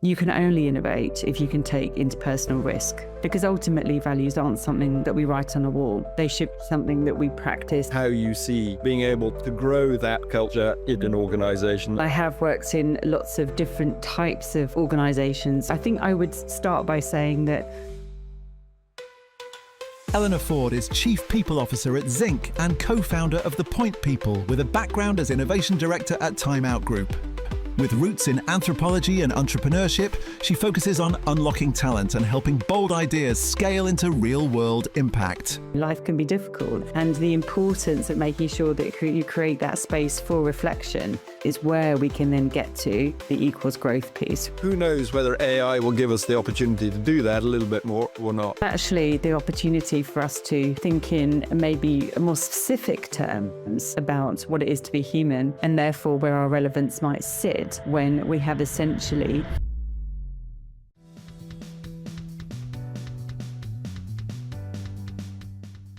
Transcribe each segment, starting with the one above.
You can only innovate if you can take interpersonal risk, because ultimately values aren't something that we write on a wall. They should be something that we practice. How you see being able to grow that culture in an organisation. I have worked in lots of different types of organisations. I think I would start by saying that Eleanor Ford is Chief People Officer at Zinc and co-founder of The Point People, with a background as Innovation Director at Time Out Group. With roots in anthropology and entrepreneurship, she focuses on unlocking talent and helping bold ideas scale into real-world impact. life can be difficult, and the importance of making sure that you create that space for reflection is where we can then get to the equals growth piece. Who knows whether AI will give us the opportunity to do that a little bit more or not. Actually, the opportunity for us to think in maybe more specific terms about what it is to be human, and therefore where our relevance might sit when we have essentially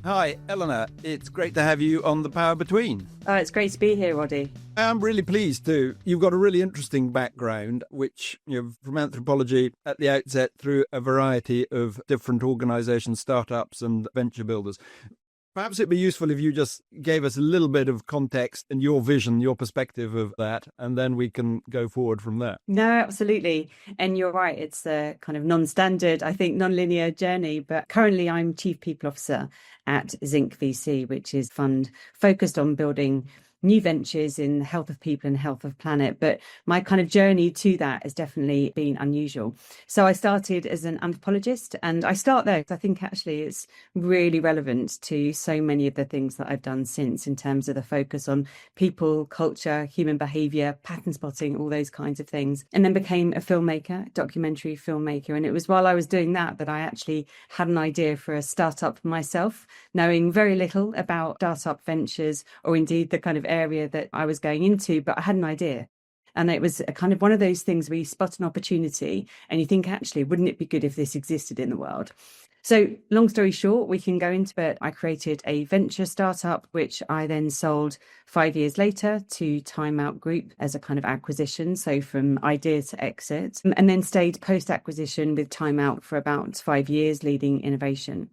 Hi, Eleanor. It's great to have you on The Power Between. it's great to be here, Roddy. I'm really pleased too. You've got a really interesting background, which, from anthropology at the outset through a variety of different organisations, startups and venture builders. Perhaps it'd be useful if you just gave us a little bit of context and your vision, your perspective of that, and then we can go forward from there. No, absolutely. And you're right, it's a kind of non-standard, I think, non-linear journey. But currently I'm Chief People Officer at Zinc VC, which is a fund focused on building new ventures in the health of people and health of planet. But my kind of journey to that has definitely been unusual. So I started as an anthropologist, and I start there because I think actually it's really relevant to so many of the things that I've done since, in terms of the focus on people, culture, human behaviour, pattern spotting, all those kinds of things. And then became a filmmaker, documentary filmmaker. And it was while I was doing that I actually had an idea for a startup myself, knowing very little about startup ventures or indeed the kind of area that I was going into, but I had an idea. And it was a kind of one of those things where you spot an opportunity and you think, actually, wouldn't it be good if this existed in the world? So long story short, we can go into it. I created a venture startup, which I then sold 5 years later to Time Out Group as a kind of acquisition. So from idea to exit, and then stayed post-acquisition with Time Out for about 5 years, leading innovation.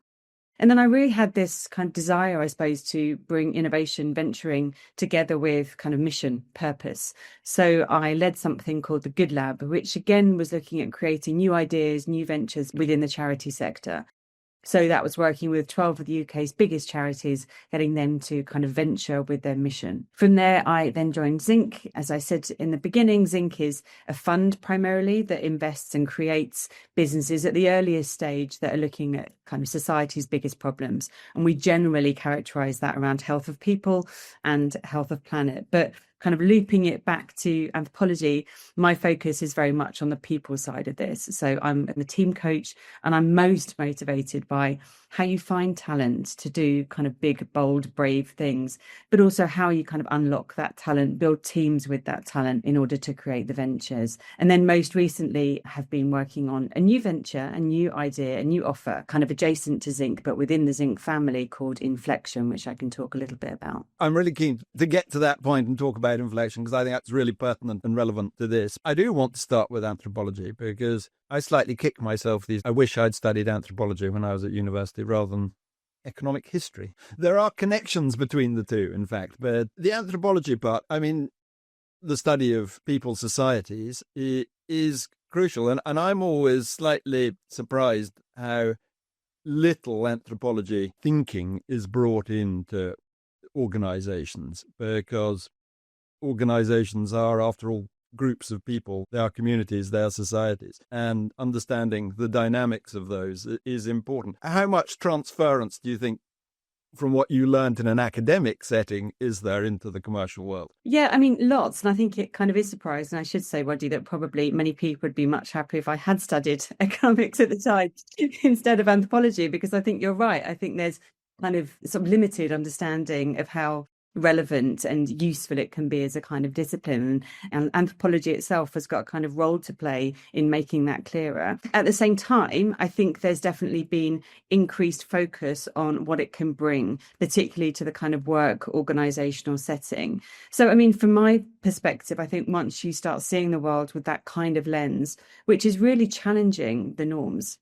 And then I really had this kind of desire, I suppose, to bring innovation venturing together with kind of mission, purpose. So I led something called the Good Lab, which again was looking at creating new ideas, new ventures within the charity sector. So that was working with 12 of the UK's biggest charities, getting them to kind of venture with their mission. From there, I then joined Zinc. As I said in the beginning, Zinc is a fund primarily that invests and creates businesses at the earliest stage that are looking at kind of society's biggest problems. And we generally characterise that around health of people and health of planet. But kind of looping it back to anthropology, my focus is very much on the people side of this. So I'm a team coach, and I'm most motivated by how you find talent to do kind of big, bold, brave things, but also how you kind of unlock that talent, build teams with that talent in order to create the ventures. And then most recently have been working on a new venture, a new idea, a new offer, kind of adjacent to Zinc, but within the Zinc family, called Inflection, which I can talk a little bit about. I'm really keen to get to that point and talk about inflection, because I think that's really pertinent and relevant to this. I do want to start with anthropology because I slightly kick myself I wish I'd studied anthropology when I was at university rather than economic history. There are connections between the two, in fact, but the anthropology part, I mean, the study of people's societies is crucial. And I'm always slightly surprised how little anthropology thinking is brought into organizations, because organizations are, after all, groups of people. They are communities, they are societies, and understanding the dynamics of those is important. How much transference do you think from what you learned in an academic setting is there into the commercial world? Yeah, I mean, lots. And I think it kind of is surprising. I should say, Roddy, that probably many people would be much happier if I had studied economics at the time instead of anthropology, because I think you're right. I think there's kind of limited understanding of how relevant and useful it can be as a kind of discipline. And anthropology itself has got a kind of role to play in making that clearer. At the same time, I think there's definitely been increased focus on what it can bring, particularly to the kind of work organizational setting. So, I mean, from my perspective, I think once you start seeing the world with that kind of lens, which is really challenging the norms,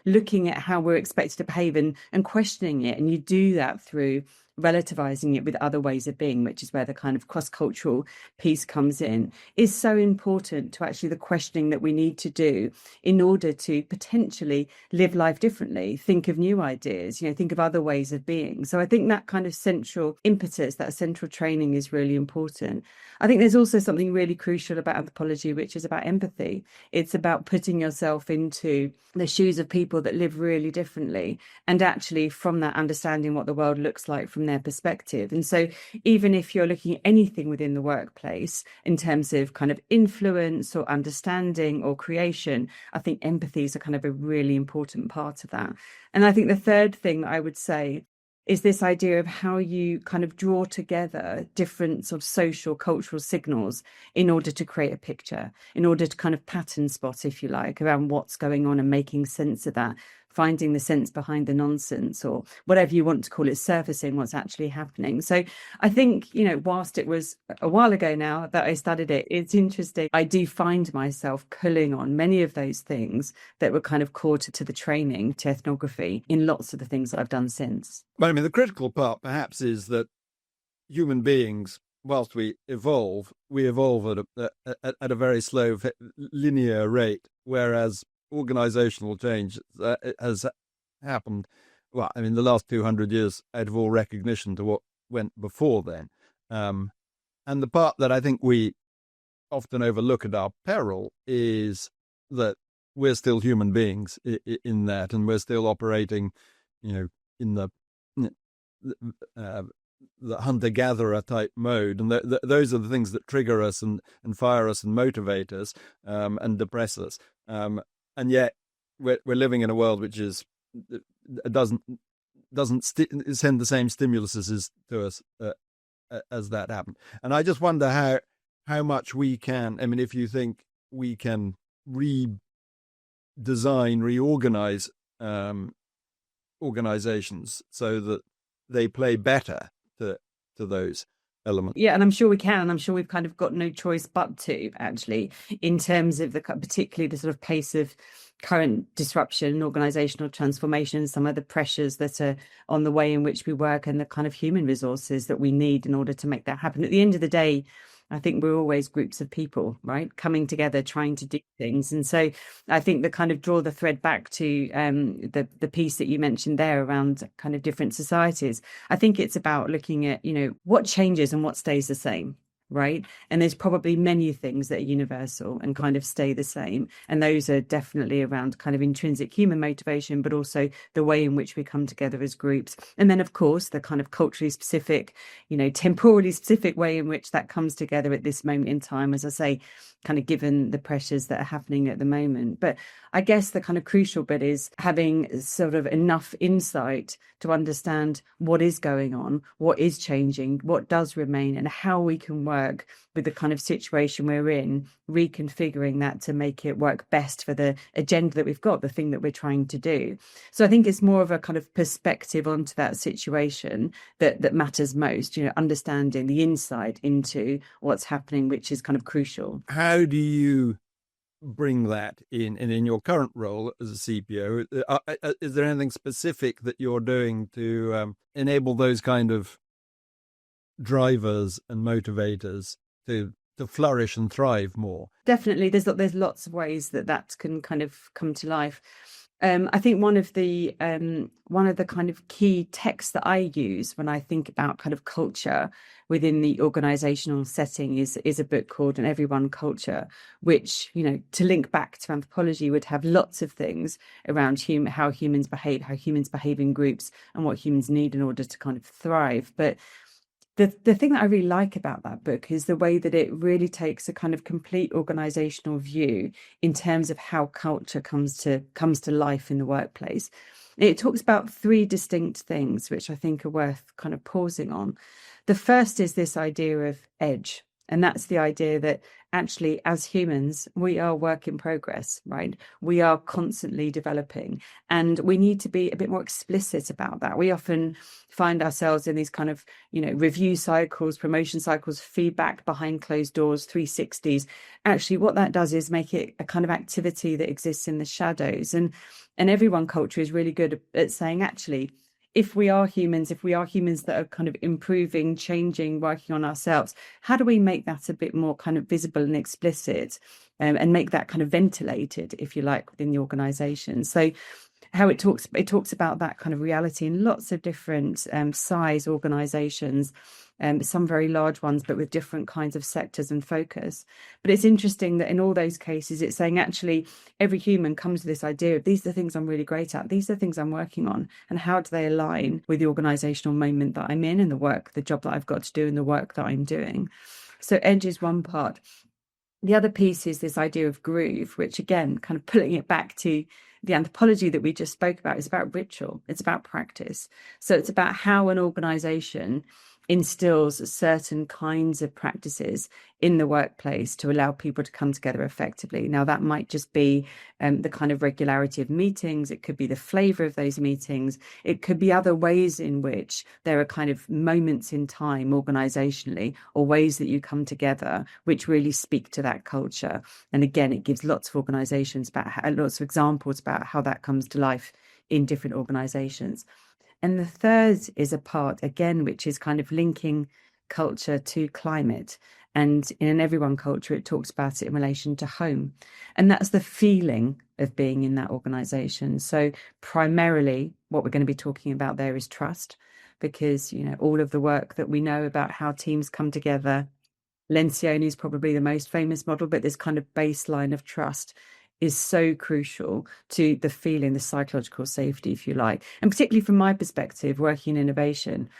looking at how we're expected to behave and questioning it, and you do that through relativizing it with other ways of being, which is where the kind of cross-cultural piece comes in, is so important to actually the questioning that we need to do in order to potentially live life differently, think of new ideas, think of other ways of being. So I think that kind of central impetus, that central training is really important. I think there's also something really crucial about anthropology, which is about empathy. It's about putting yourself into the shoes of people that live really differently, and actually from that understanding what the world looks like from their perspective. And so even if you're looking at anything within the workplace in terms of kind of influence or understanding or creation, I think empathy is a kind of a really important part of that. And I think the third thing I would say is this idea of how you kind of draw together different sort of social, cultural signals in order to create a picture, in order to kind of pattern spot, if you like, around what's going on and making sense of that, finding the sense behind the nonsense, or whatever you want to call it, surfacing what's actually happening. So I think, whilst it was a while ago now that I studied it, it's interesting. I do find myself pulling on many of those things that were kind of core to the training, to ethnography, in lots of the things that I've done since. But I mean, the critical part perhaps is that human beings, whilst we evolve at a very slow, linear rate, whereas organizational change has happened, well, I mean, the last 200 years out of all recognition to what went before then. And the part that I think we often overlook at our peril is that we're still human beings in that, and we're still operating, in the hunter-gatherer type mode. And those are the things that trigger us and fire us and motivate us and depress us. And yet we're living in a world which doesn't send the same stimuluses to us as that happened. And I just wonder how much we can, I mean, if you think we can reorganize organizations so that they play better to those elements. Yeah, and I'm sure we can, and I'm sure we've kind of got no choice but to, actually, in terms of particularly the sort of pace of current disruption and organizational transformation, some of the pressures that are on the way in which we work, and the kind of human resources that we need in order to make that happen. At the end of the day, I think we're always groups of people, right, coming together, trying to do things. And so I think the kind of draw the thread back to the piece that you mentioned there around kind of different societies. I think it's about looking at, what changes and what stays the same. Right. And there's probably many things that are universal and kind of stay the same. And those are definitely around kind of intrinsic human motivation, but also the way in which we come together as groups. And then, of course, the kind of culturally specific, temporally specific way in which that comes together at this moment in time, as I say, kind of given the pressures that are happening at the moment. But I guess the kind of crucial bit is having sort of enough insight to understand what is going on, what is changing, what does remain, and how we can work with the kind of situation we're in, reconfiguring that to make it work best for the agenda that we've got, the thing that we're trying to do. So I think it's more of a kind of perspective onto that situation that matters most, understanding the insight into what's happening, which is kind of crucial. How do you bring that in? And in your current role as a CPO, is there anything specific that you're doing to enable those kind of drivers and motivators to flourish and thrive more? Definitely, there's lots of ways that can kind of come to life. I think one of the kind of key texts that I use when I think about kind of culture within the organizational setting is a book called An Everyone Culture, which, to link back to anthropology, would have lots of things around how humans behave in groups, and what humans need in order to kind of thrive. But the thing that I really like about that book is the way that it really takes a kind of complete organizational view in terms of how culture comes to life in the workplace. It talks about three distinct things, which I think are worth kind of pausing on. The first is this idea of edge. And that's the idea that actually, as humans, we are work in progress, right? We are constantly developing, and we need to be a bit more explicit about that. We often find ourselves in these kind of, review cycles, promotion cycles, feedback behind closed doors, 360s. Actually, what that does is make it a kind of activity that exists in the shadows. And everyone culture is really good at saying, actually, if we are humans that are kind of improving, changing, working on ourselves, how do we make that a bit more kind of visible and explicit, and make that kind of ventilated, if you like, within the organization? So how it talks about that kind of reality in lots of different size organizations, some very large ones, but with different kinds of sectors and focus. But it's interesting that in all those cases, it's saying actually every human comes to this idea of, these are the things I'm really great at, these are the things I'm working on, and how do they align with the organizational moment that I'm in and the job that I've got to do and the work that I'm doing. So edge is one part. The other piece is this idea of groove, which again, kind of pulling it back to the anthropology that we just spoke about, is about ritual. It's about practice. So it's about how an organization instills certain kinds of practices in the workplace to allow people to come together effectively. Now, that might just be the kind of regularity of meetings. It could be the flavor of those meetings. It could be other ways in which there are kind of moments in time organizationally, or ways that you come together which really speak to that culture. And again, it gives lots of organizations lots of examples about how that comes to life in different organizations. And the third is a part, again, which is kind of linking culture to climate. And in an everyone culture, it talks about it in relation to home. And that's the feeling of being in that organization. So primarily, what we're going to be talking about there is trust, because, all of the work that we know about how teams come together, Lencioni is probably the most famous model, but this kind of baseline of trust is so crucial to the feeling, the psychological safety, if you like. And particularly from my perspective, working in innovation,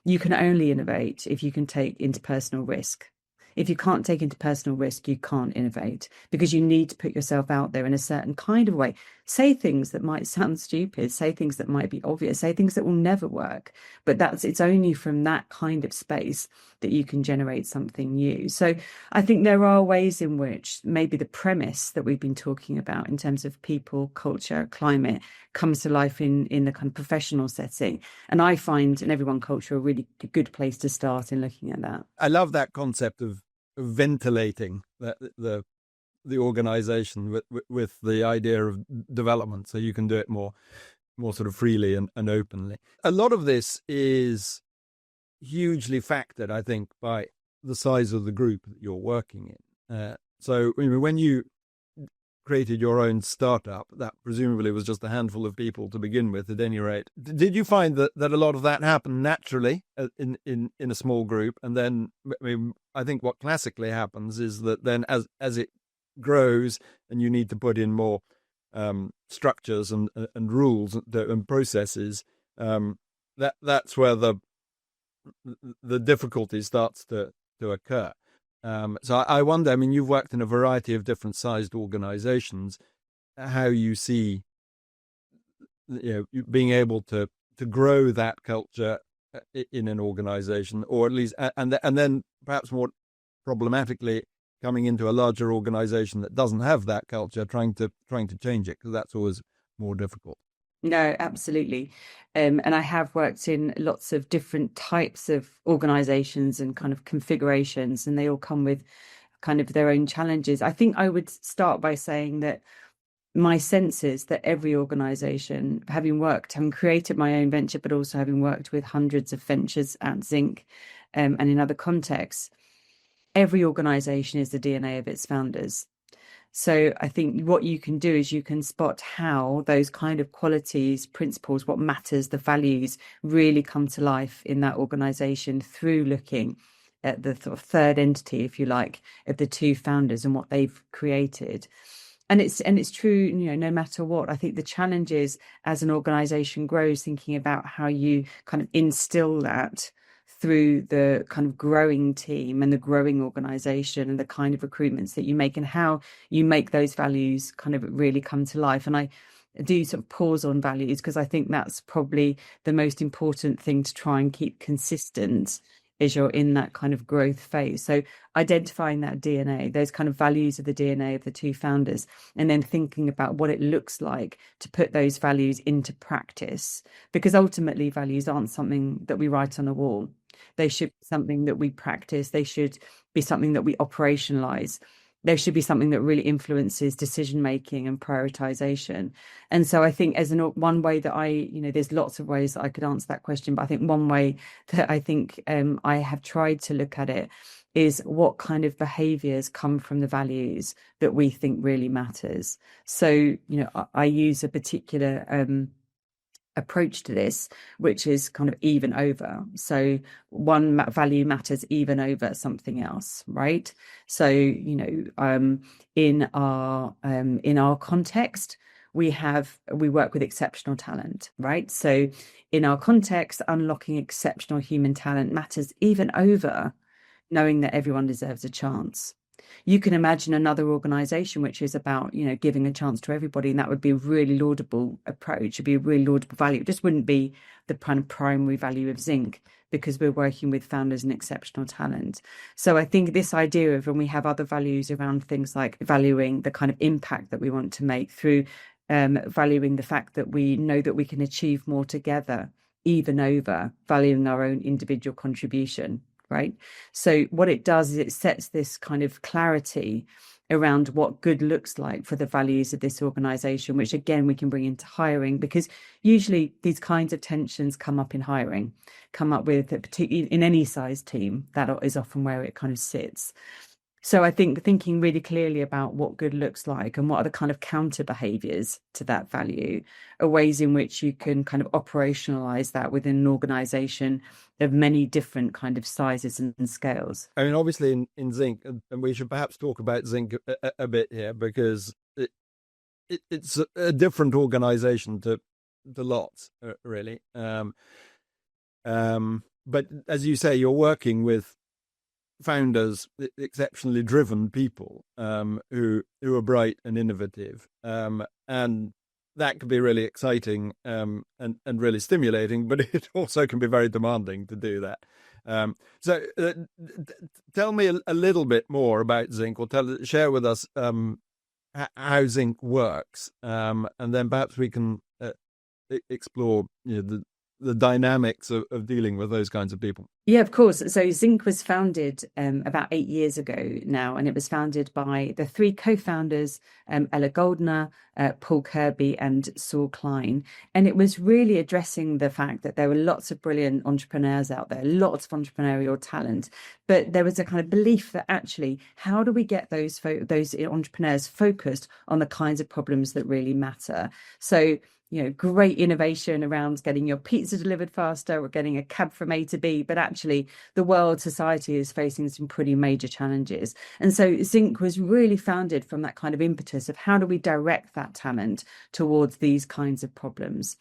you can only innovate if you can take interpersonal risk. If you can't take interpersonal risk, you can't innovate, because you need to put yourself out there in a certain kind of way. Say things that might sound stupid, say things that might be obvious, say things that will never work. But it's only from that kind of space that you can generate something new. So I think there are ways in which maybe the premise that we've been talking about in terms of people, culture, climate comes to life in the kind of professional setting. And I find in everyone culture a really good place to start in looking at that. I love that concept of ventilating the organization with the idea of development, so you can do it more sort of freely and openly. A lot of this is hugely factored, I think, by the size of the group that you're working in. So when you created your own startup, that presumably was just a handful of people to begin with, at any rate. Did you find that a lot of that happened naturally in a small group? And then, I think what classically happens is that then as it grows and you need to put in more structures and rules and processes, that's where the difficulty starts to occur. So I wonder, you've worked in a variety of different sized organizations, how you see being able to grow that culture in an organization, or at least, and then perhaps more problematically, coming into a larger organization that doesn't have that culture, trying to change it, because that's always more difficult. No, absolutely. And I have worked in lots of different types of organizations and kind of configurations, and they all come with kind of their own challenges. I think I would start by saying that my sense is that every organization, having created my own venture, but also having worked with hundreds of ventures at Zinc and in other contexts, every organization is the DNA of its founders. So I think what you can do is you can spot how those kind of qualities, principles, what matters, the values really come to life in that organization through looking at the sort of third entity, if you like, of the two founders and what they've created. And it's true, no matter what. I think the challenge is, as an organization grows, thinking about how you kind of instill that through the kind of growing team and the growing organization and the kind of recruitments that you make, and how you make those values kind of really come to life. And I do sort of pause on values, because I think that's probably the most important thing to try and keep consistent as you're in that kind of growth phase. So identifying that DNA, those kind of values of the DNA of the two founders, and then thinking about what it looks like to put those values into practice. Because ultimately, values aren't something that we write on a wall. They should be something that we practice. They should be something that we operationalize. There should be something that really influences decision making and prioritization. And so I think one way that there's lots of ways that I could answer that question, but I think one way that I think I have tried to look at it is what kind of behaviors come from the values that we think really matters. So, I use a particular approach to this, which is kind of even over. So one value matters even over something else, right? So in our context, we work with exceptional talent, right? So in our context, unlocking exceptional human talent matters even over knowing that everyone deserves a chance. You can imagine another organization which is about, giving a chance to everybody, and that would be a really laudable approach. It'd be a really laudable value. It just wouldn't be the kind of primary value of Zinc, because we're working with founders and exceptional talent. So I think this idea of when we have other values around things like valuing the kind of impact that we want to make through valuing the fact that we know that we can achieve more together, even over valuing our own individual contribution. Right. So what it does is it sets this kind of clarity around what good looks like for the values of this organization, which again, we can bring into hiring, because usually these kinds of tensions come up in hiring, come up with, particularly in any size team, that is often where it kind of sits. So I think thinking really clearly about what good looks like and what are the kind of counter behaviors to that value are ways in which you can kind of operationalize that within an organization of many different kind of sizes and scales. I mean, obviously in Zinc, and we should perhaps talk about Zinc a bit here, because it's a different organization to lots, really. But as you say, you're working with founders, exceptionally driven people who are bright and innovative, and that can be really exciting and really stimulating, but it also can be very demanding to do that. So tell me a little bit more about Zinc, or share with us how Zinc works, and then perhaps we can explore the dynamics of dealing with those kinds of people. Yeah, of course. So Zinc was founded about 8 years ago now, and it was founded by the three co-founders, Ella Goldner, Paul Kirby and Saul Klein. And it was really addressing the fact that there were lots of brilliant entrepreneurs out there, lots of entrepreneurial talent, but there was a kind of belief that actually, how do we get those entrepreneurs focused on the kinds of problems that really matter? So great innovation around getting your pizza delivered faster or getting a cab from A to B, but actually the world, society is facing some pretty major challenges. And so Zinc was really founded from that kind of impetus of how do we direct that talent towards these kinds of problems.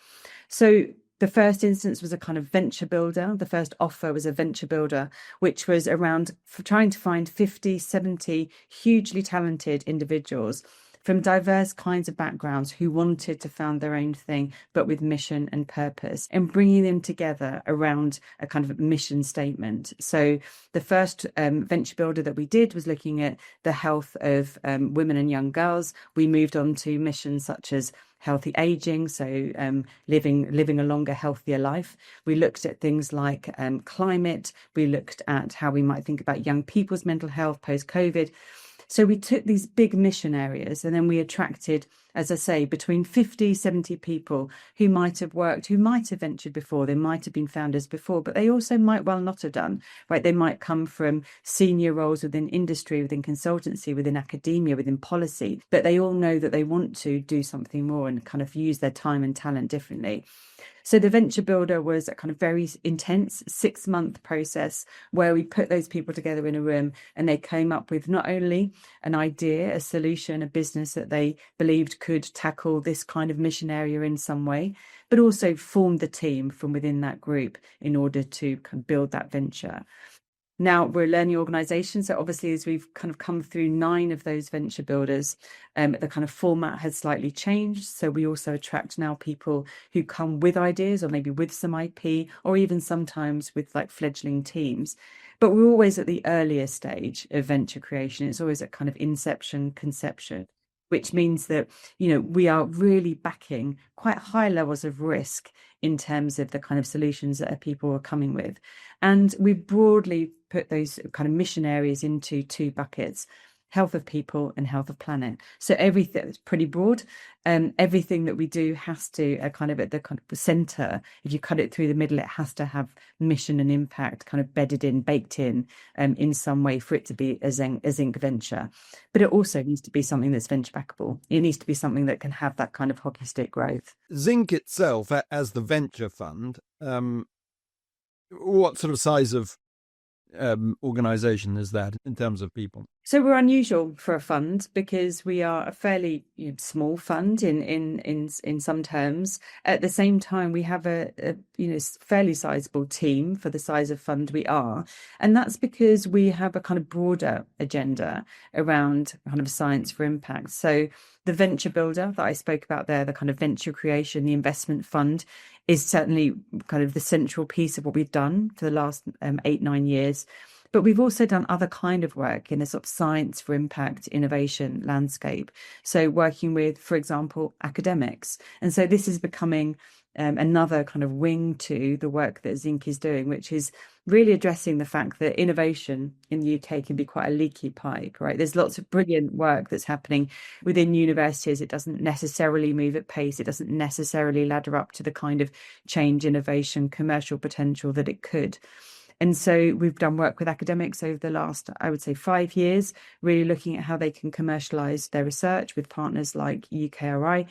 So the first instance was a kind of venture builder. The first offer was a venture builder, which was around trying to find 50, 70 hugely talented individuals from diverse kinds of backgrounds who wanted to found their own thing, but with mission and purpose, and bringing them together around a kind of mission statement. So the first venture builder that we did was looking at the health of women and young girls. We moved on to missions such as healthy aging, so living a longer, healthier life. We looked at things like climate. We looked at how we might think about young people's mental health post-COVID. So we took these big mission areas, and then we attracted, as I say, between 50, 70 people who might have ventured before. They might have been founders before, but they also might well not have done, right? They might come from senior roles within industry, within consultancy, within academia, within policy, but they all know that they want to do something more and kind of use their time and talent differently. So the venture builder was a kind of very intense 6-month process where we put those people together in a room, and they came up with not only an idea, a solution, a business that they believed could tackle this kind of mission area in some way, but also formed the team from within that group in order to build that venture. Now we're a learning organisation, so obviously as we've kind of come through 9 of those venture builders, the kind of format has slightly changed. So we also attract now people who come with ideas or maybe with some IP, or even sometimes with like fledgling teams. But we're always at the earlier stage of venture creation. It's always at kind of inception, conception, which means that, we are really backing quite high levels of risk in terms of the kind of solutions that people are coming with. And we broadly put those kind of mission areas into 2 buckets: health of people and health of planet. So everything is pretty broad. Everything that we do has to kind of at the kind of center, if you cut it through the middle, it has to have mission and impact kind of bedded in, baked in some way for it to be a Zinc venture. But it also needs to be something that's venture backable. It needs to be something that can have that kind of hockey stick growth. Zinc itself, as the venture fund, what sort of size of organization is that in terms of people? So we're unusual for a fund because we are a fairly small fund in some terms. At the same time, we have a fairly sizable team for the size of fund we are, and that's because we have a kind of broader agenda around kind of science for impact. So the venture builder that I spoke about there, the kind of venture creation, the investment fund, is certainly kind of the central piece of what we've done for the last 8-9 years. But we've also done other kind of work in the sort of science for impact, innovation landscape. So working with, for example, academics. And so this is becoming another kind of wing to the work that Zinc is doing, which is really addressing the fact that innovation in the UK can be quite a leaky pipe, right? There's lots of brilliant work that's happening within universities. It doesn't necessarily move at pace. It doesn't necessarily ladder up to the kind of change, innovation, commercial potential that it could. And so we've done work with academics over the last, I would say, 5 years, really looking at how they can commercialise their research with partners like UKRI.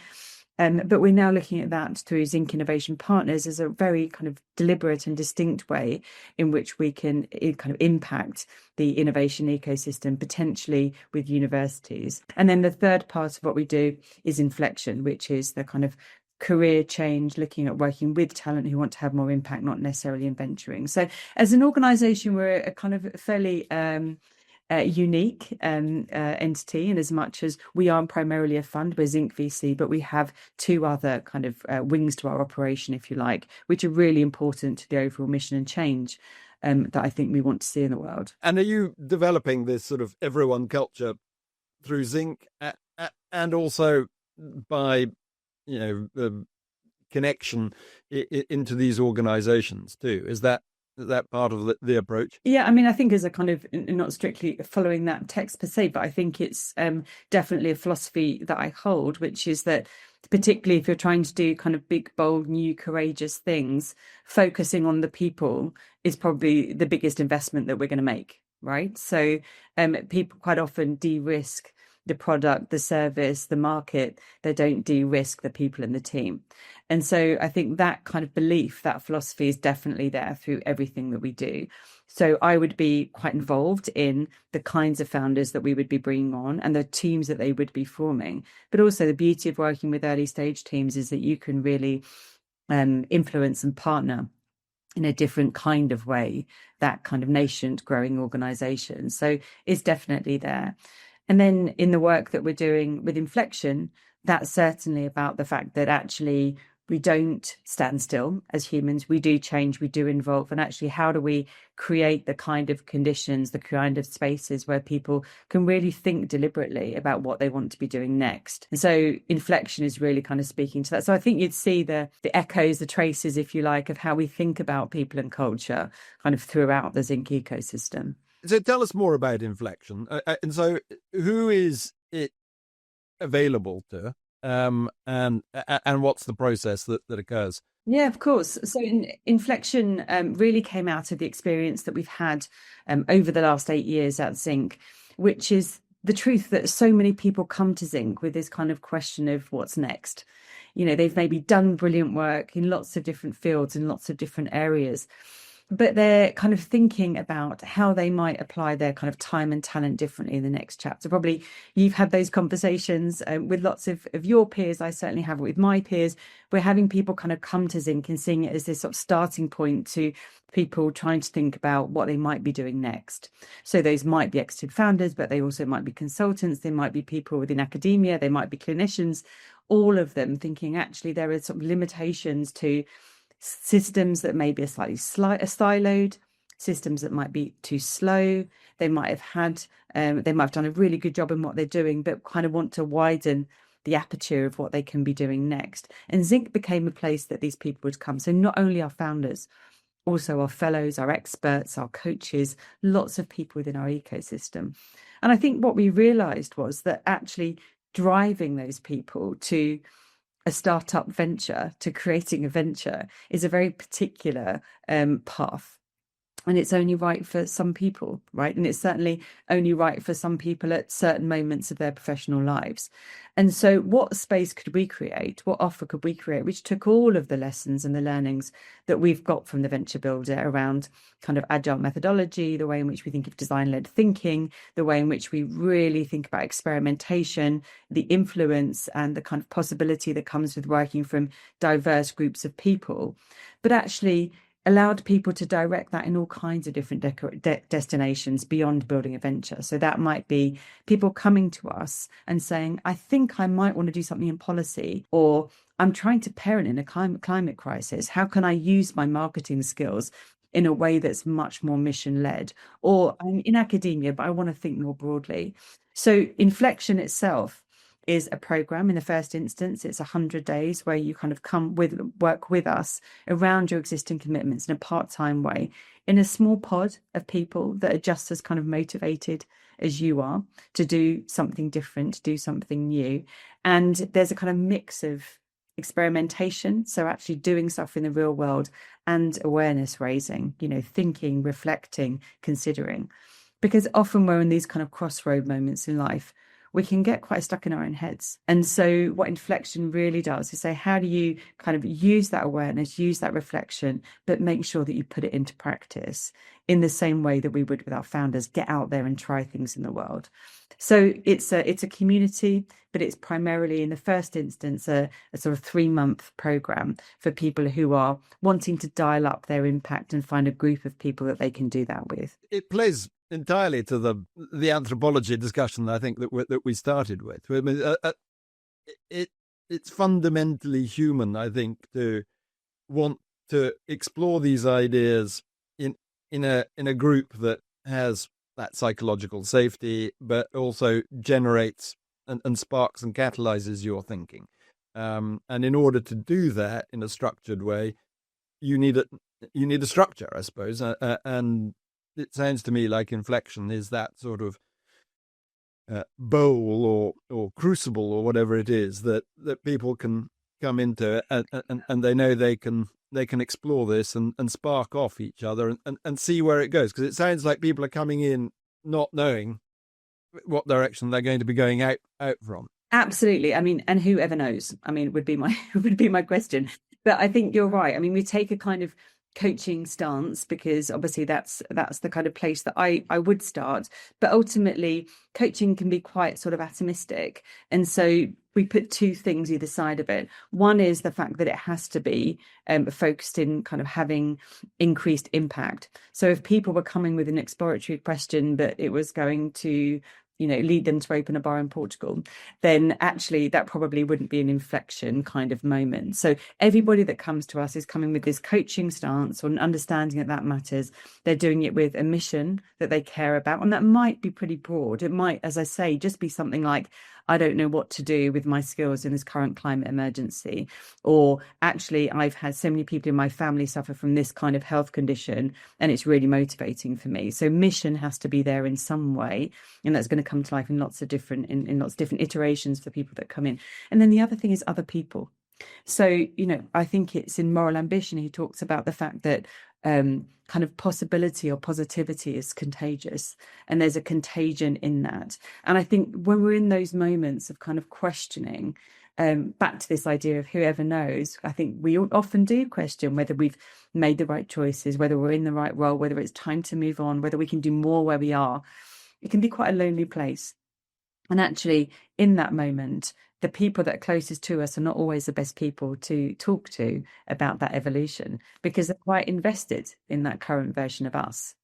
But we're now looking at that through Zinc Innovation Partners as a very kind of deliberate and distinct way in which we can kind of impact the innovation ecosystem, potentially with universities. And then the third part of what we do is Inflection, which is the kind of career change, looking at working with talent who want to have more impact, not necessarily in venturing. So as an organisation, we're a kind of fairly unique entity, in as much as we are primarily a fund, we're Zinc VC, but we have 2 other kind of wings to our operation, if you like, which are really important to the overall mission and change that I think we want to see in the world. And are you developing this sort of everyone culture through Zinc and also by the connection into these organizations too? Is that part of the approach? Yeah, I mean, I think as a kind of, not strictly following that text per se, but I think it's definitely a philosophy that I hold, which is that particularly if you're trying to do kind of big, bold, new, courageous things, focusing on the people is probably the biggest investment that we're going to make, right? So people quite often de-risk the product, the service, the market. They don't de-risk the people in the team. And so I think that kind of belief, that philosophy is definitely there through everything that we do. So I would be quite involved in the kinds of founders that we would be bringing on and the teams that they would be forming. But also the beauty of working with early stage teams is that you can really influence and partner in a different kind of way, that kind of nascent growing organization. So it's definitely there. And then in the work that we're doing with Inflection, that's certainly about the fact that actually we don't stand still as humans. We do change, we do evolve. And actually, how do we create the kind of conditions, the kind of spaces where people can really think deliberately about what they want to be doing next? And so Inflection is really kind of speaking to that. So I think you'd see the echoes, the traces, if you like, of how we think about people and culture kind of throughout the Zinc ecosystem. So tell us more about Inflection. And so who is it available to? And what's the process that occurs? Yeah, of course. So Inflection really came out of the experience that we've had over the last 8 years at Zinc, which is the truth that so many people come to Zinc with this kind of question of what's next. They've maybe done brilliant work in lots of different fields, in lots of different areas. but they're kind of thinking about how they might apply their kind of time and talent differently in the next chapter. Probably you've had those conversations with lots of your peers. I certainly have it with my peers. We're having people kind of come to Zinc and seeing it as this sort of starting point to people trying to think about what they might be doing next. So those might be exited founders, but they also might be consultants. They might be people within academia. They might be clinicians. All of them thinking actually there are sort of limitations to systems that may be slightly siloed, systems that might be too slow. They might have done a really good job in what they're doing, but kind of want to widen the aperture of what they can be doing next. And Zinc became a place that these people would come. So not only our founders, also our fellows, our experts, our coaches, lots of people within our ecosystem. And I think what we realized was that actually driving those people to a startup venture, to creating a venture, is a very particular path. And it's only right for some people, right? And it's certainly only right for some people at certain moments of their professional lives. And so what space could we create? What offer could we create, which took all of the lessons and the learnings that we've got from the Venture Builder around kind of agile methodology, the way in which we think of design-led thinking, the way in which we really think about experimentation, the influence and the kind of possibility that comes with working from diverse groups of people, but actually allowed people to direct that in all kinds of different destinations beyond building a venture. So that might be people coming to us and saying, I think I might want to do something in policy, or I'm trying to parent in a climate crisis. How can I use my marketing skills in a way that's much more mission-led? Or I'm in academia, but I want to think more broadly. So Inflection itself is a program. In the first instance, it's 100 days where you kind of work with us around your existing commitments in a part-time way, in a small pod of people that are just as kind of motivated as you are to do something different, do something new. And there's a kind of mix of experimentation, so actually doing stuff in the real world, and awareness raising, thinking, reflecting, considering. Because often we're in these kind of crossroad moments in life, we can get quite stuck in our own heads. And so what Inflection really does is say, how do you kind of use that awareness, use that reflection, but make sure that you put it into practice in the same way that we would with our founders, get out there and try things in the world. So it's a community, but it's primarily in the first instance a sort of 3-month program for people who are wanting to dial up their impact and find a group of people that they can do that with. It plays entirely to the anthropology discussion I think that we started with. I mean, it's fundamentally human, I think, to want to explore these ideas in a group that has that psychological safety, but also generates and sparks and catalyzes your thinking. And in order to do that in a structured way, you need a structure, I suppose, and it sounds to me like Inflection is that sort of bowl or crucible or whatever it is that people can come into, and they know they can explore this and spark off each other and see where it goes. Because it sounds like people are coming in not knowing what direction they're going to be going out from. Absolutely. I mean, and whoever knows? I mean, would be my question. But I think you're right. I mean, we take a kind of coaching stance because obviously that's the kind of place that I would start, but ultimately coaching can be quite sort of atomistic, and so we put two things either side of it. One is the fact that it has to be focused in kind of having increased impact. So if people were coming with an exploratory question but it was going to lead them to open a bar in Portugal, then actually that probably wouldn't be an Inflection kind of moment. So everybody that comes to us is coming with this coaching stance or an understanding that matters. They're doing it with a mission that they care about. And that might be pretty broad. It might, as I say, just be something like, I don't know what to do with my skills in this current climate emergency. Or actually, I've had so many people in my family suffer from this kind of health condition, and it's really motivating for me. So mission has to be there in some way. And that's going to come to life in lots of different iterations for people that come in. And then the other thing is other people. So, I think it's in Moral Ambition, he talks about the fact that kind of possibility or positivity is contagious, and there's a contagion in that. And I think when we're in those moments of kind of questioning, back to this idea of whoever knows, I think we often do question whether we've made the right choices, whether we're in the right role, whether it's time to move on, whether we can do more where we are. It can be quite a lonely place. And actually, in that moment, the people that are closest to us are not always the best people to talk to about that evolution, because they're quite invested in that current version of us.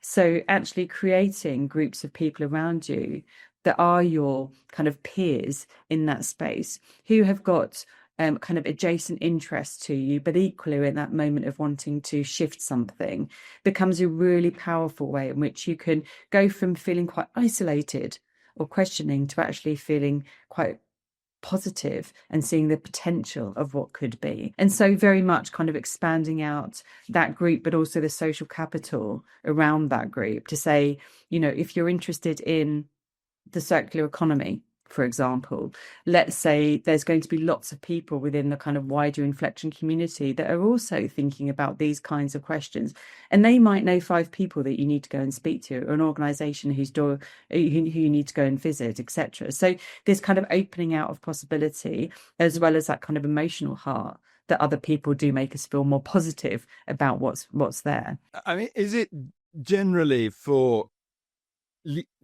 So actually creating groups of people around you that are your kind of peers in that space, who have got kind of adjacent interests to you, but equally in that moment of wanting to shift something, becomes a really powerful way in which you can go from feeling quite isolated or questioning to actually feeling quite positive and seeing the potential of what could be. And so very much kind of expanding out that group, but also the social capital around that group to say, you know, if you're interested in the circular economy, for example, let's say there's going to be lots of people within the kind of wider Inflection community that are also thinking about these kinds of questions. And they might know 5 people that you need to go and speak to, or an organization who you need to go and visit, etc. So this kind of opening out of possibility, as well as that kind of emotional heart that other people do make us feel more positive about what's there. I mean, is it generally for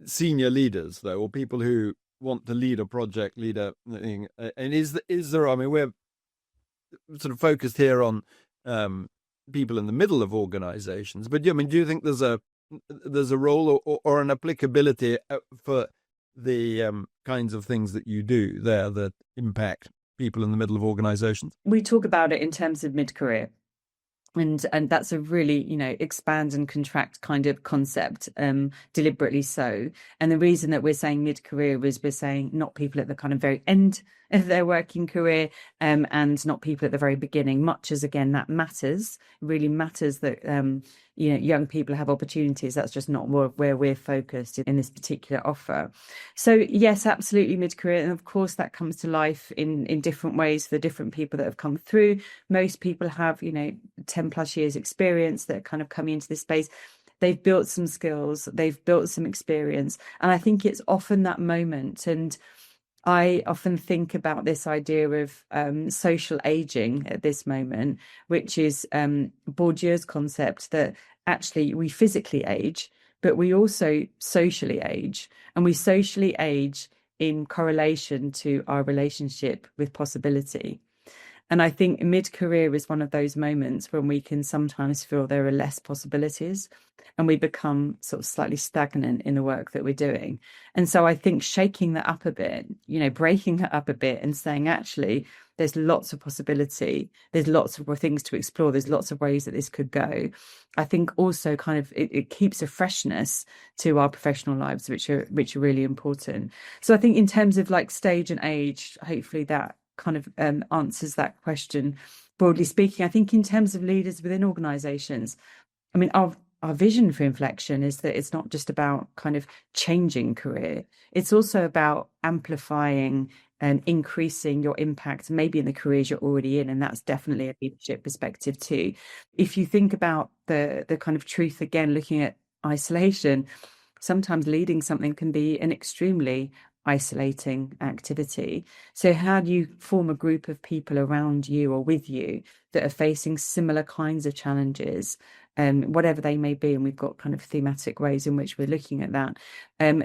senior leaders, though, or people who want to lead a project, lead a thing? And is there, I mean, we're sort of focused here on people in the middle of organizations, but I mean, do you think there's a role or an applicability for the kinds of things that you do there that impact people in the middle of organizations? We talk about it in terms of mid-career. And that's a really, you know, expand and contract kind of concept, deliberately so. And the reason that we're saying mid-career is we're saying not people at the kind of very end of their working career, and not people at the very beginning, much as, again, that matters. It really matters that, you know, young people have opportunities. That's just not where we're focused in this particular offer. So yes, absolutely mid-career. And of course that comes to life in different ways for the different people that have come through. Most people have, you know, 10 plus years experience that are kind of coming into this space. They've built some skills, they've built some experience. And I think it's often that moment. And I often think about this idea of social aging at this moment, which is Bourdieu's concept that actually we physically age, but we also socially age. And we socially age in correlation to our relationship with possibility. And I think mid-career is one of those moments when we can sometimes feel there are less possibilities and we become sort of slightly stagnant in the work that we're doing. And so I think shaking that up a bit, you know, breaking that up a bit and saying, actually, there's lots of possibility. There's lots of things to explore. There's lots of ways that this could go. I think also kind of it keeps a freshness to our professional lives, which are really important. So I think in terms of like stage and age, hopefully that kind of answers that question. Broadly speaking, I think in terms of leaders within organizations, I mean, our vision for Inflection is that it's not just about kind of changing career. It's also about amplifying and increasing your impact, maybe in the careers you're already in. And that's definitely a leadership perspective too. If you think about the kind of truth, again, looking at isolation, sometimes leading something can be an extremely isolating activity. So how do you form a group of people around you or with you that are facing similar kinds of challenges, whatever they may be? And we've got kind of thematic ways in which we're looking at that,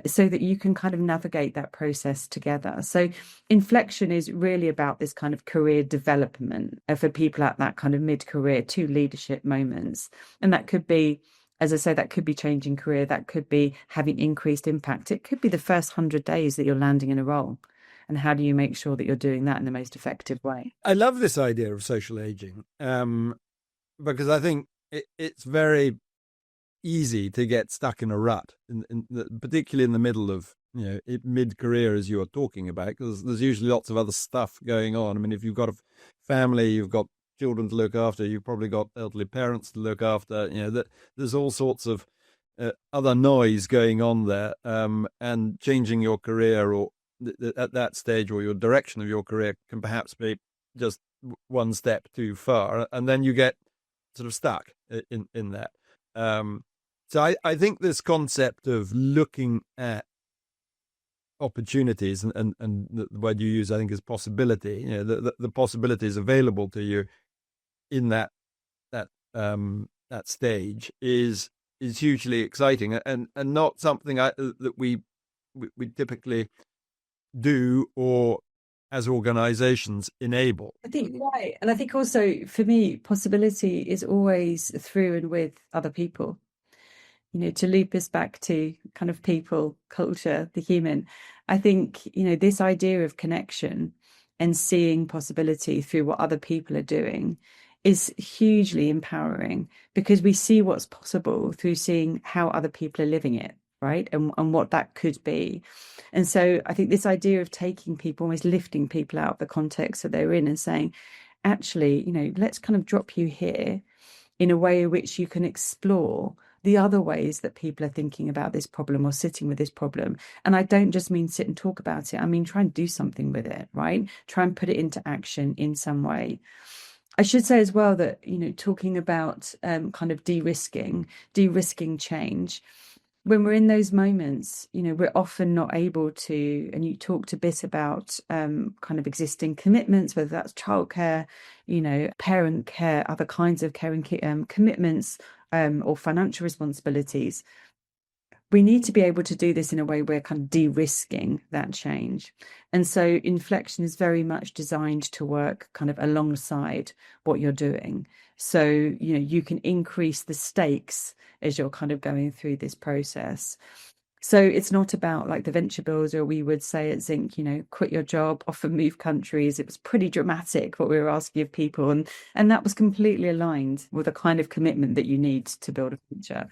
so that you can kind of navigate that process together. So Inflection is really about this kind of career development for people at that kind of mid-career to leadership moments. And that could be, as I say, that could be changing career, that could be having increased impact. It could be the first 100 days that you're landing in a role. And how do you make sure that you're doing that in the most effective way? I love this idea of social aging, because I think it's very easy to get stuck in a rut, particularly in the middle of, you know, mid-career, as you are talking about, because there's usually lots of other stuff going on. I mean, if you've got a family, you've got children to look after, you've probably got elderly parents to look after, you know, that there's all sorts of other noise going on there, and changing your career or at that stage, or your direction of your career, can perhaps be just one step too far, and then you get sort of stuck in that. So I think this concept of looking at opportunities, and the word you use, I think, is possibility. The possibilities available to you in that stage is hugely exciting, and not something that we typically do or as organizations enable. I think right. And I think also for me, possibility is always through and with other people. To loop us back to kind of people, culture, the human. I think, this idea of connection and seeing possibility through what other people are doing is hugely empowering, because we see what's possible through seeing how other people are living it, right? And what that could be. And so I think this idea of taking people, almost lifting people out of the context that they're in and saying, actually, let's kind of drop you here in a way in which you can explore the other ways that people are thinking about this problem or sitting with this problem. And I don't just mean sit and talk about it. I mean, try and do something with it, right? Try and put it into action in some way. I should say as well that, talking about kind of de-risking change, when we're in those moments, we're often not able to, and you talked a bit about kind of existing commitments, whether that's childcare, parent care, other kinds of caring commitments, or financial responsibilities. We need to be able to do this in a way where kind of de-risking that change. And so Inflection is very much designed to work kind of alongside what you're doing. So, you can increase the stakes as you're kind of going through this process. So it's not about like the venture builder, we would say at Zinc, quit your job, often move countries. It was pretty dramatic what we were asking of people. And that was completely aligned with the kind of commitment that you need to build a future.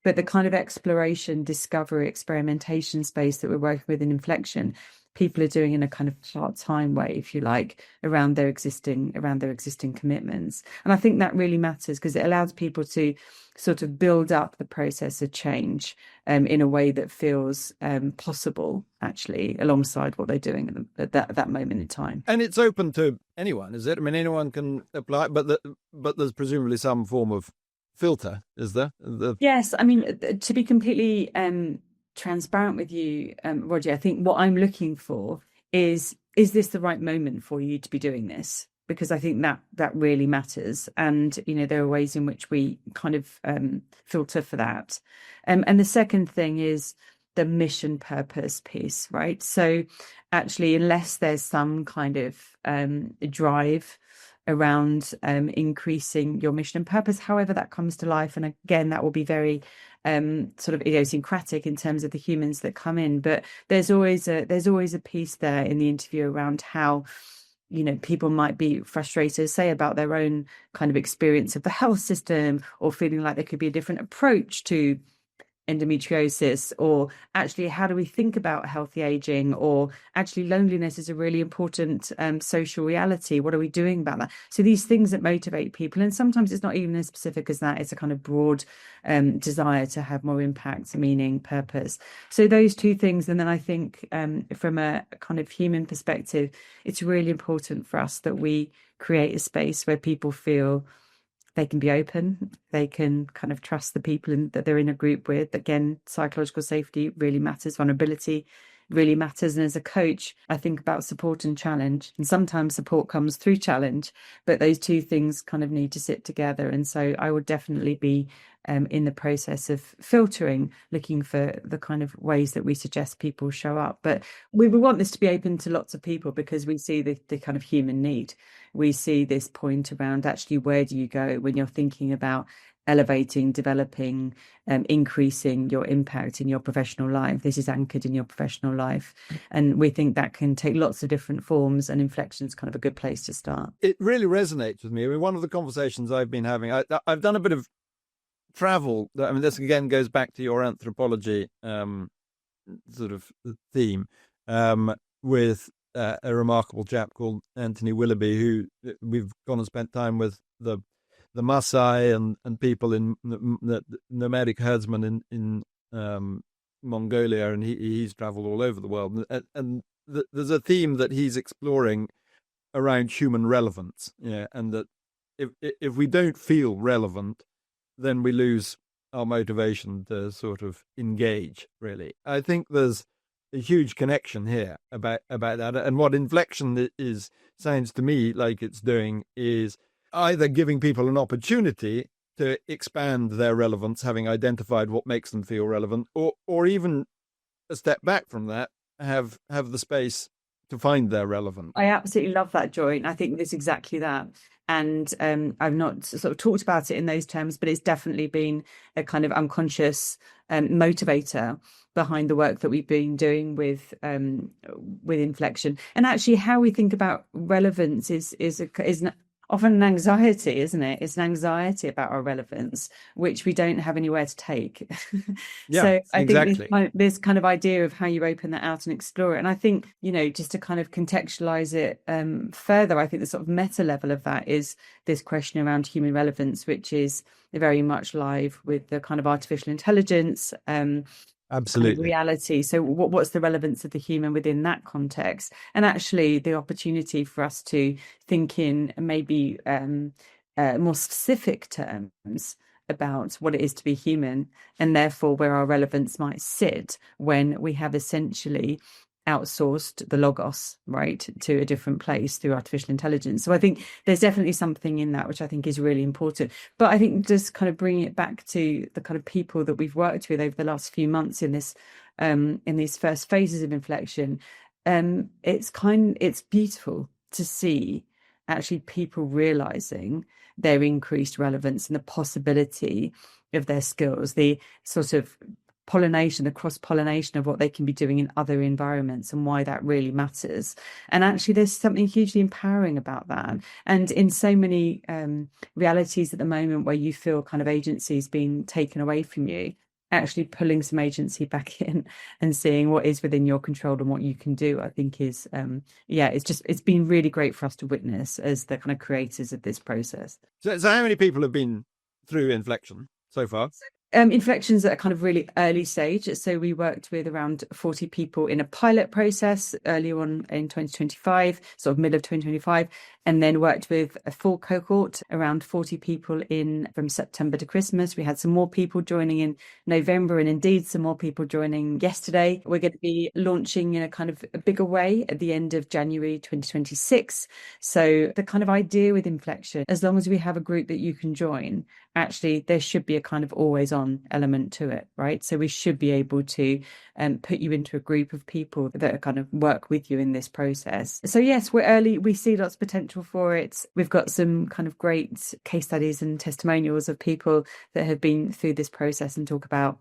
But the kind of exploration, discovery, experimentation space that we're working with in Inflection, people are doing in a kind of part-time way, if you like, around their existing commitments. And I think that really matters, because it allows people to sort of build up the process of change in a way that feels possible, actually, alongside what they're doing at that moment in time. And it's open to anyone, is it? I mean, anyone can apply, but there's presumably some form of filter, is there? Yes, I mean, to be completely transparent with you, Roger, I think what I'm looking for is this the right moment for you to be doing this? Because I think that really matters. And, there are ways in which we kind of filter for that. And the second thing is the mission purpose piece, right? So actually, unless there's some kind of drive around increasing your mission and purpose, however that comes to life. And again, that will be very sort of idiosyncratic in terms of the humans that come in. But there's always a piece there in the interview around how, people might be frustrated, say, about their own kind of experience of the health system, or feeling like there could be a different approach to endometriosis, or actually how do we think about healthy aging, or actually loneliness is a really important social reality. What are we doing about that? So these things that motivate people, and sometimes it's not even as specific as that, it's a kind of broad desire to have more impact, meaning, purpose. So those two things. And then I think from a kind of human perspective, it's really important for us that we create a space where people feel they can be open, they can kind of trust the people that they're in a group with. Again, psychological safety really matters, vulnerability really matters. And as a coach, I think about support and challenge. And sometimes support comes through challenge, but those two things kind of need to sit together. And so I would definitely be in the process of filtering, looking for the kind of ways that we suggest people show up. But we want this to be open to lots of people, because we see the kind of human need. We see this point around actually, where do you go when you're thinking about elevating, developing, increasing your impact in your professional life? This is anchored in your professional life. And we think that can take lots of different forms, and Inflection is kind of a good place to start. It really resonates with me. I mean, one of the conversations I've been having, I've done a bit of travel. I mean, this again goes back to your anthropology sort of theme, with a remarkable chap called Anthony Willoughby, who we've gone and spent time with the Maasai and people in the nomadic herdsmen in Mongolia, and he's traveled all over the world. And there's a theme that he's exploring around human relevance, and that if we don't feel relevant, then we lose our motivation to sort of engage, really. I think there's a huge connection here about that. And what Inflection is sounds to me like it's doing is either giving people an opportunity to expand their relevance, having identified what makes them feel relevant, or even a step back from that, have the space to find their relevant. I absolutely love that, Joy. And I think it's exactly that. And I've not sort of talked about it in those terms, but it's definitely been a kind of unconscious motivator behind the work that we've been doing with Inflection. And actually, how we think about relevance is often an anxiety, isn't it? It's an anxiety about our relevance, which we don't have anywhere to take. Yeah, so I exactly. think this kind of idea of how you open that out and explore it. And I think, just to kind of contextualize it further, I think the sort of meta level of that is this question around human relevance, which is very much live with the kind of artificial intelligence, absolutely reality. So what's the relevance of the human within that context? And actually the opportunity for us to think in maybe more specific terms about what it is to be human, and therefore where our relevance might sit when we have essentially outsourced the logos, right, to a different place through artificial intelligence. So I think there's definitely something in that which I think is really important. But I think just kind of bringing it back to the kind of people that we've worked with over the last few months in this in these first phases of Inflection, it's beautiful to see actually people realizing their increased relevance and the possibility of their skills, the sort of pollination, the cross-pollination of what they can be doing in other environments, and why that really matters. And actually there's something hugely empowering about that. And in so many realities at the moment where you feel kind of agencies being taken away from you, actually pulling some agency back in and seeing what is within your control and what you can do, I think is it's been really great for us to witness as the kind of creators of this process. So how many people have been through Inflection so far? Inflections at a kind of really early stage. So we worked with around 40 people in a pilot process early on in 2025, sort of middle of 2025, and then worked with a full cohort, around 40 people in from September to Christmas. We had some more people joining in November, and indeed some more people joining yesterday. We're going to be launching in a kind of a bigger way at the end of January 2026. So the kind of idea with Inflection, as long as we have a group that you can join, actually there should be a kind of always on element to it, right? So we should be able to put you into a group of people that kind of work with you in this process. So yes, we're early. We see lots of potential for it. We've got some kind of great case studies and testimonials of people that have been through this process and talk about,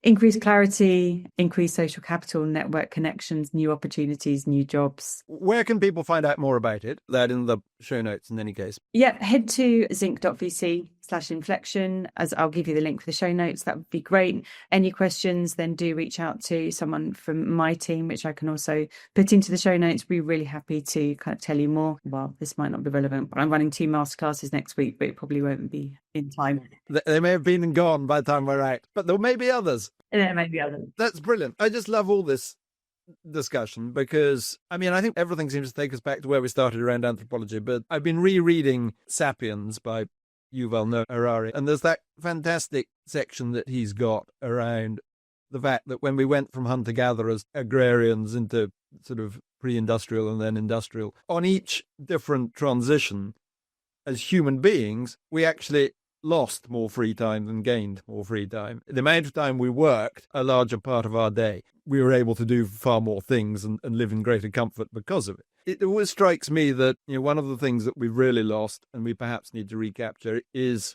increased clarity, increased social capital, network connections, new opportunities, new jobs. Where can people find out more about it? That in the show notes in any case. Yeah, head to zinc.vc/inflection, as I'll give you the link for the show notes. That would be great. Any questions, then do reach out to someone from my team, which I can also put into the show notes. We're really happy to kind of tell you more. Well, this might not be relevant, but I'm running 2 masterclasses next week, but it probably won't be in time. They may have been and gone by the time we're out, but there may be others. There may be others. That's brilliant. I just love all this discussion because, I think everything seems to take us back to where we started around anthropology, but I've been rereading Sapiens by Yuval Noah Harari, and there's that fantastic section that he's got around the fact that when we went from hunter-gatherers, agrarians into sort of pre-industrial and then industrial, on each different transition as human beings, we actually lost more free time than gained more free time. The amount of time we worked, a larger part of our day, we were able to do far more things and live in greater comfort because of it. It always strikes me that one of the things that we've really lost and we perhaps need to recapture is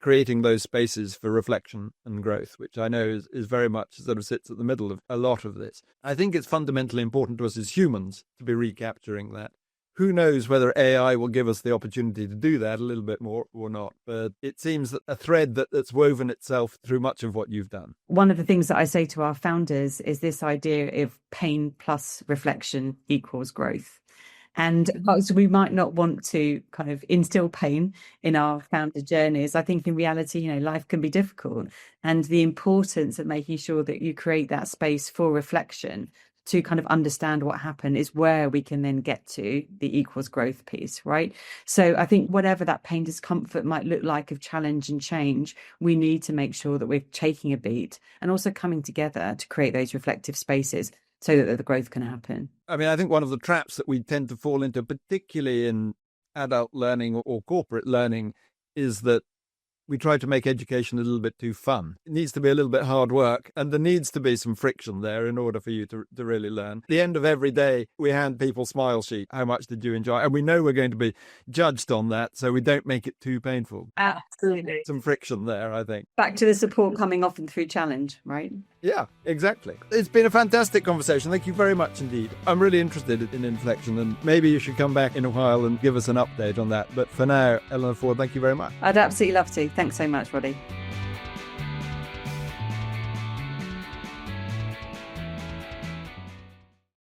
creating those spaces for reflection and growth, which I know is very much sort of sits at the middle of a lot of this. I think it's fundamentally important to us as humans to be recapturing that. Who knows whether AI will give us the opportunity to do that a little bit more or not. But it seems that a thread that's woven itself through much of what you've done. One of the things that I say to our founders is this idea of pain plus reflection equals growth. And so we might not want to kind of instill pain in our founder journeys. I think in reality, life can be difficult. And the importance of making sure that you create that space for reflection to kind of understand what happened is where we can then get to the equals growth piece, right? So I think whatever that pain discomfort might look like of challenge and change, we need to make sure that we're taking a beat and also coming together to create those reflective spaces so that the growth can happen. I mean, I think one of the traps that we tend to fall into, particularly in adult learning or corporate learning, is that we try to make education a little bit too fun. It needs to be a little bit hard work, and there needs to be some friction there in order for you to really learn. At the end of every day, we hand people smile sheet. How much did you enjoy? And we know we're going to be judged on that, so we don't make it too painful. Absolutely. Some friction there, I think. Back to the support coming often through challenge, right? Yeah, exactly. It's been a fantastic conversation. Thank you very much indeed. I'm really interested in Inflection, and maybe you should come back in a while and give us an update on that. But for now, Eleanor Ford, thank you very much. I'd absolutely love to. Thanks so much, Roddy.